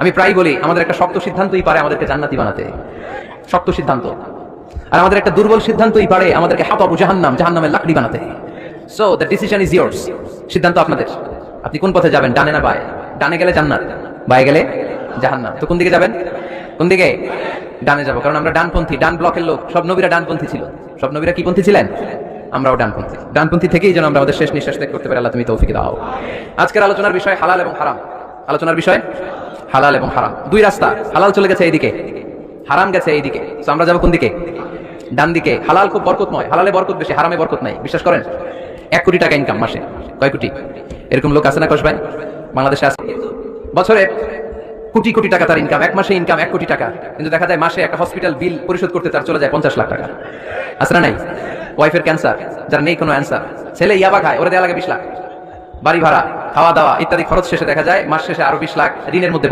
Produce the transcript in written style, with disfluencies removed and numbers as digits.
আমি প্রায় বলি আমাদের একটা শক্ত সিদ্ধান্তই পারে আমাদেরকে জান্নাতি বানাতে, শক্ত সিদ্ধান্ত। আর আমাদের একটা দুর্বল সিদ্ধান্তই পারে আমাদেরকে হাতাবু জাহান্নাম, জাহান্নামের লাকড়ি বানাতে। So the decision is years, সিদ্ধান্ত আপনাদের। আপনি কোন পথে যাবেন, ডানে না বায়ে? ডানে গেলে জান্নাত, বায়ে গেলে জাহান্নাম। তো কোন দিকে যাবেন? কোন দিকে? ডানে যাবো, কারণ আমরা ডানপন্থী, ডান ব্লকের লোক। সব নবীরা ডানপন্থী ছিল। সব নবীরা কি পন্থী ছিলেন? আমরাও ডানপন্থী। ডানপন্থী থেকেই যেন আমরা আমাদের শেষ নিঃশ্বাস ত্যাগ করতে পারি। আল্লাহ তুমি তৌফিক দাও। আজকের আলোচনার বিষয় হালাল এবং হারাম। আলোচনার বিষয় হালাল এবং হারাম। দুই রাস্তা, হালাল চলে গেছে এইদিকে, হারাম গেছে এইদিকে। তো আমরা যাবো কোন দিকে? ডান দিকে। হালাল খুব বরকতময়, হালালে বরকত বেশি, হারামে বরকত নাই। বিশ্বাস করেন? 1 কোটি টাকা ইনকাম মাসে। কয় কোটি? এরকম লোক আছে না কসবাই? বাংলাদেশে আছে। বছরে কোটি কোটি টাকা তার ইনকাম, এক মাসে ইনকাম 1 কোটি টাকা, কিন্তু দেখা যায় মাসে একটা হসপিটাল বিল পরিশোধ করতে তার চলে যায় 50 লাখ টাকা। আছে না নাই? ওয়াইফের ক্যান্সার, যার নেই কোনো অ্যান্সার। ছেলে ইয়াবা খায়, ওরে দেয়া লাগে 20 লাখ। বাড়ি ভাড়া, খাওয়া দাওয়া ইত্যাদি খরচ শেষে দেখা যায় মাস শেষে আরো 20 লাখ ঋণের মধ্যে